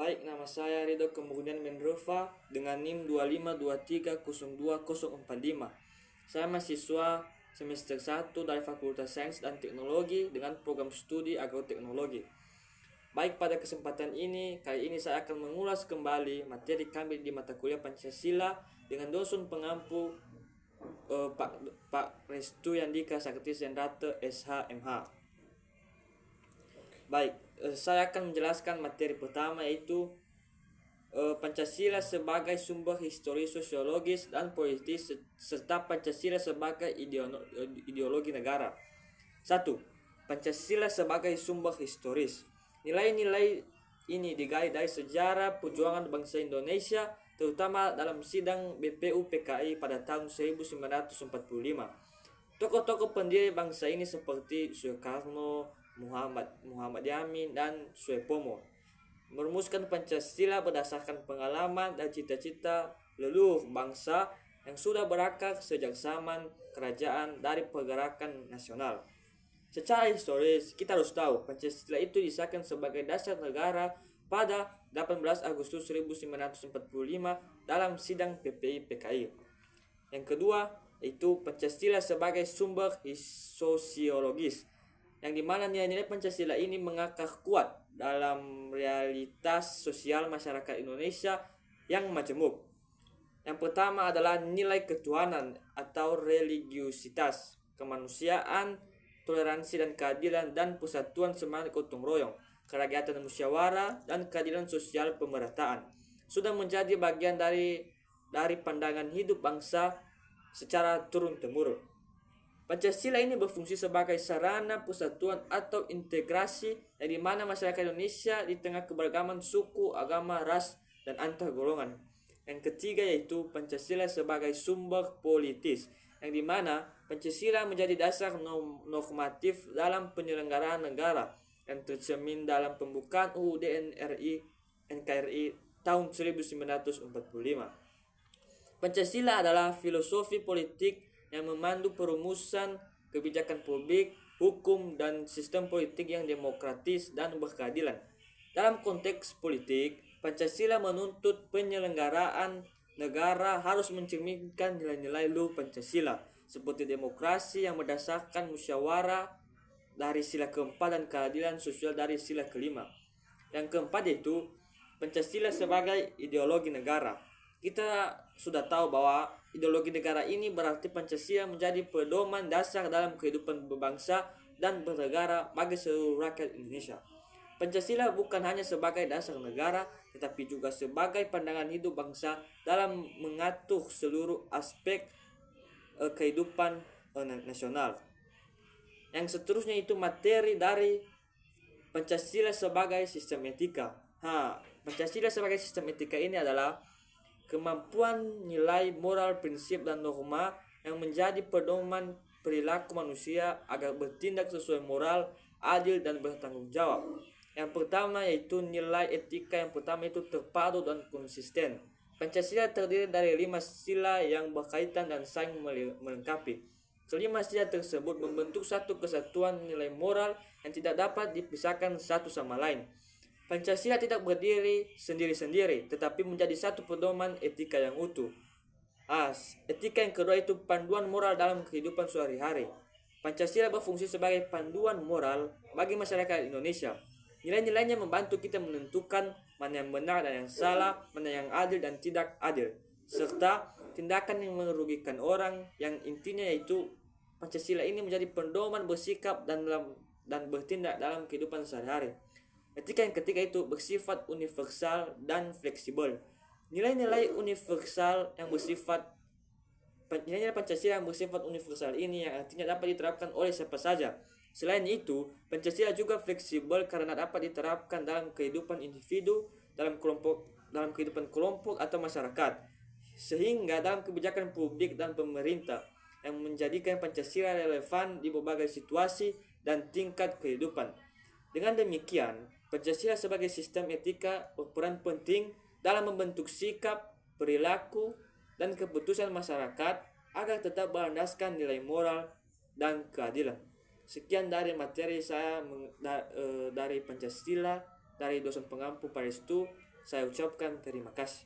Baik, nama saya Ridho Kemudian Menrova dengan NIM 252302045. Saya mahasiswa semester 1 dari Fakultas Sains dan Teknologi dengan program studi agroteknologi. Baik, pada kesempatan ini, kali ini saya akan mengulas kembali materi kami di mata kuliah Pancasila dengan dosen pengampu Pak Restu Yandika Sakti Senrate SH.MH. Baik, saya akan menjelaskan materi pertama yaitu Pancasila sebagai sumber historis sosiologis dan politis serta Pancasila sebagai ideologi negara. 1. Pancasila sebagai sumber historis. Nilai-nilai ini digali dari sejarah perjuangan bangsa Indonesia terutama dalam sidang BPU PKI pada tahun 1945. Tokoh-tokoh pendiri bangsa ini seperti Soekarno, Muhammad Yamin, dan Suepomo merumuskan Pancasila berdasarkan pengalaman dan cita-cita leluhur bangsa yang sudah berakar sejak zaman kerajaan dari pergerakan nasional. Secara historis, kita harus tahu Pancasila itu disahkan sebagai dasar negara pada 18 Agustus 1945 dalam sidang PPI PKI. Yang kedua, yaitu Pancasila sebagai sumber sosiologis, yang dimana nilai-nilai Pancasila ini mengakar kuat dalam realitas sosial masyarakat Indonesia yang majemuk. Yang pertama adalah nilai ketuhanan atau religiusitas, kemanusiaan, toleransi dan keadilan, dan persatuan semangat gotong royong, kerakyatan musyawarah, dan keadilan sosial pemerataan sudah menjadi bagian dari pandangan hidup bangsa secara turun-temurun. Pancasila ini berfungsi sebagai sarana persatuan atau integrasi yang dimana masyarakat Indonesia di tengah keberagaman suku, agama, ras, dan antar golongan. Yang ketiga yaitu Pancasila sebagai sumber politis, yang dimana Pancasila menjadi dasar normatif dalam penyelenggaraan negara yang tercermin dalam pembukaan UUD NKRI tahun 1945. Pancasila adalah filosofi politik yang memandu perumusan kebijakan publik, hukum, dan sistem politik yang demokratis dan berkeadilan. Dalam konteks politik, Pancasila menuntut penyelenggaraan negara harus mencerminkan nilai-nilai luhur Pancasila, seperti demokrasi yang berdasarkan musyawarah dari sila keempat dan keadilan sosial dari sila kelima. Yang keempat yaitu Pancasila sebagai ideologi negara. Kita sudah tahu bahwa ideologi negara ini berarti Pancasila menjadi pedoman dasar dalam kehidupan berbangsa dan bernegara bagi seluruh rakyat Indonesia. Pancasila bukan hanya sebagai dasar negara, tetapi juga sebagai pandangan hidup bangsa dalam mengatur seluruh aspek kehidupan nasional. Yang seterusnya itu materi dari Pancasila sebagai sistem etika. Pancasila sebagai sistem etika ini adalah kemampuan nilai moral, prinsip, dan norma yang menjadi pedoman perilaku manusia agar bertindak sesuai moral, adil, dan bertanggung jawab. Yang pertama yaitu nilai etika yang pertama itu terpadu dan konsisten. Pancasila terdiri dari 5 sila yang berkaitan dan saling melengkapi. Kelima sila tersebut membentuk satu kesatuan nilai moral yang tidak dapat dipisahkan satu sama lain. Pancasila tidak berdiri sendiri-sendiri, tetapi menjadi satu pedoman etika yang utuh. Etika yang kedua itu panduan moral dalam kehidupan sehari-hari. Pancasila berfungsi sebagai panduan moral bagi masyarakat Indonesia. Nilai-nilainya membantu kita menentukan mana yang benar dan yang salah, mana yang adil dan tidak adil, serta tindakan yang merugikan orang, yang intinya yaitu Pancasila ini menjadi pedoman bersikap dan bertindak dalam kehidupan sehari-hari. Etika yang ketiga itu bersifat universal dan fleksibel. Nilai-nilai Pancasila yang bersifat universal ini yang artinya dapat diterapkan oleh siapa saja. Selain itu, Pancasila juga fleksibel karena dapat diterapkan dalam kehidupan individu, dalam kehidupan kelompok atau masyarakat, sehingga dalam kebijakan publik dan pemerintah yang menjadikan Pancasila relevan di berbagai situasi dan tingkat kehidupan. Dengan demikian, Pancasila sebagai sistem etika berperan penting dalam membentuk sikap, perilaku, dan keputusan masyarakat agar tetap berlandaskan nilai moral dan keadilan. Sekian dari materi saya dari Pancasila, dari dosen pengampu Pak Restu. Saya ucapkan terima kasih.